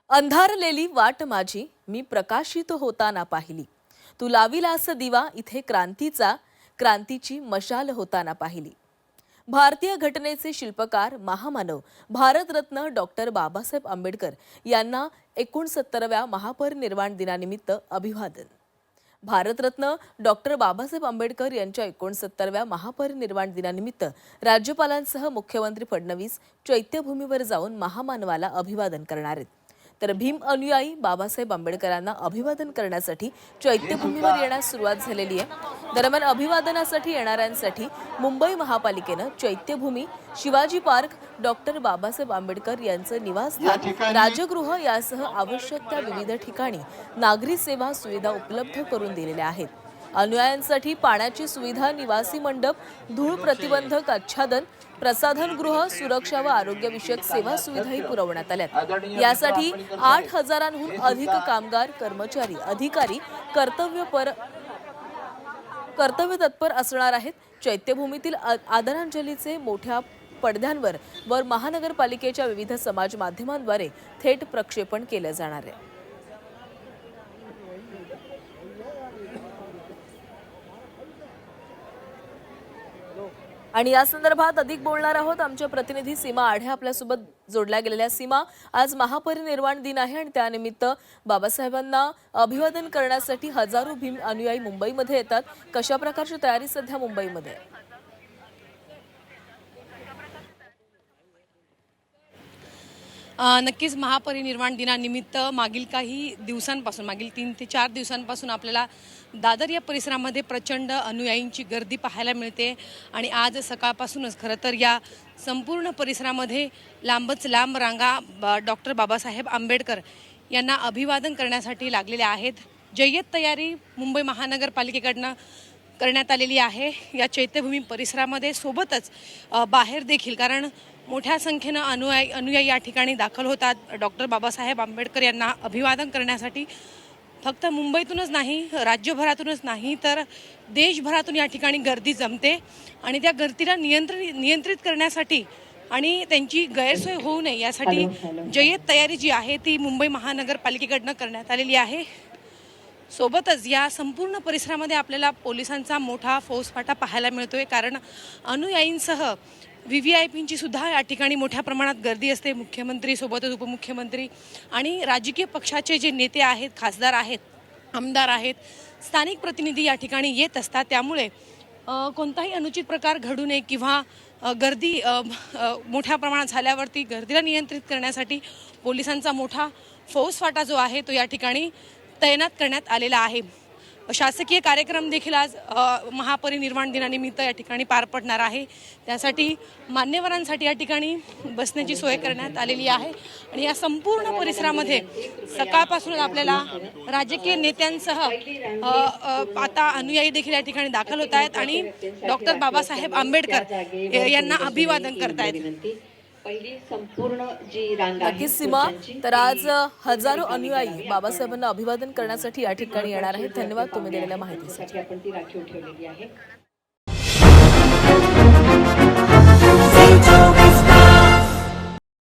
अंधारलेली वाट माझी मी प्रकाशित होताना पाहिली। तू लाविलास दिवा इथे क्रांतीची मशाल होताना पाहिली। भारतीय घटनेचे शिल्पकार महामानव भारतरत्न डॉक्टर बाबासाहेब आंबेडकर यांना 69व्या महापरिनिर्वाण दिनानिमित्त अभिवादन। भारतरत्न डॉक्टर बाबासाहेब आंबेडकर यांच्या 69व्या महापरिनिर्वाण दिनानिमित्त राज्यपालांसह मुख्यमंत्री फडणवीस चैत्यभूमीवर जाऊन महामानवाला अभिवादन करणार आहेत। तर भीम अनुयायी बाबासाहेब आंबेडकरांना अभिवादन करण्यासाठी चैत्यभूमीवर येण्यास सुरुवात झालेली आहे। दरम्यान अभिवादनासाठी येणाऱ्यांसाठी मुंबई महापालिकेनं चैत्यभूमी, शिवाजी पार्क, डॉक्टर बाबासाहेब आंबेडकर यांचं निवासस्थान, राजगृह यासह आवश्यक त्या विविध ठिकाणी नागरी सेवा सुविधा उपलब्ध करून दिलेल्या आहेत। अनुयायांसाठी पाण्याची सुविधा, निवासी मंडप, धूळ प्रतिबंधक आच्छादन, प्रसाधनगृह, सुरक्षा व आरोग्यविषयक सेवा सुविधाही पुरवण्यात आल्यात। यासाठी 8,000हून अधिक कामगार, कर्मचारी, अधिकारी कर्तव्य तत्पर असणार आहेत। चैत्यभूमीतील आदरांजलीचे मोठ्या पडद्यांवर व महानगरपालिकेच्या विविध समाज माध्यमांद्वारे थेट प्रक्षेपण केले जाणार आहे। आणि या संदर्भात अधिक बोलणार आहोत आमच्या प्रतिनिधी सीमा आढे आपल्यासोबत जोडल्या गेलेल्या। सीमा, आज महापरिनिर्वाण दिन आहे आणि त्यानिमित्त बाबासाहेबांना अभिवादन करण्यासाठी हजारो भीम अनुयायी मुंबईमध्ये येतात। कशा प्रकारची तयारी सध्या मुंबईमध्ये आहे? नक्कीच महापरिनिर्वाण दिनानिमित्त मागील 3 ते 4 दिवसांपासून आपल्याला दादर या परिसरामध्ये प्रचंड अनुयायींची गर्दी पाहायला मिळते आणि आज सकाळपासूनच खरं तर या संपूर्ण परिसरामध्ये लांबच लांब रांगा डॉक्टर बाबासाहेब आंबेडकर यांना अभिवादन करण्यासाठी लागलेल्या आहेत। जय्यत तयारी मुंबई महानगरपालिकेकडनं करण्यात आलेली आहे या चैत्यभूमी परिसरामध्ये, सोबतच बाहेर देखील, कारण मोठ्या संख्येनं अनुयायी या ठिकाणी दाखल होतात डॉक्टर बाबासाहेब आंबेडकर यांना अभिवादन करण्यासाठी। फक्त मुंबईतूनच नाही, राज्यभरातूनच नाही तर देशभरातून या ठिकाणी गर्दी जमते आणि त्या गर्दीला नियंत्रित करण्यासाठी आणि त्यांची गैरसोय होऊ नये यासाठी जय्यत तयारी जी आहे ती मुंबई महानगरपालिकेकडनं करण्यात आलेली आहे। सोबतच या संपूर्ण परिसरामध्ये आपल्याला पोलिसांचा मोठा फौजफाटा पाहायला मिळतोय, कारण अनुयायींसह VVIPंची सुद्धा या ठिकाणी मोठ्या प्रमाणात गर्दी असते। मुख्यमंत्री, सोबतच उपमुख्यमंत्री आणि राजकीय पक्षाचे जे नेते आहेत, खासदार आहेत, आमदार आहेत, स्थानिक प्रतिनिधी या ठिकाणी येत असतात। त्यामुळे कोणताही अनुचित प्रकार घडू नये किंवा गर्दी मोठ्या प्रमाणात झाल्यावरती गर्दीला नियंत्रित करण्यासाठी पोलिसांचा मोठा फौजफाटा जो आहे तो या ठिकाणी तैनात करण्यात आलेला आहे। शासकीय कार्यक्रम देखील आज महापरिनिर्वाण दिनानिमित्त या ठिकाणी पार पडणार आहे। त्यासाठी मान्यवरांसाठी या ठिकाणी बसण्याची सोय करण्यात आलेली आहे आणि या संपूर्ण परिसरामध्ये सकाळपासूनच आपल्याला राजकीय नेत्यांसह आता अनुयायी देखील या ठिकाणी दाखल होत आहेत आणि डॉक्टर बाबासाहेब आंबेडकर यांना अभिवादन करतायत। नक्कीच सीमा, तर आज हजारो अनुयायी बाबासाहेबांना अभिवादन करण्यासाठी या ठिकाणी येणार आहेत। धन्यवाद तुम्ही दिलेल्या माहितीसाठी।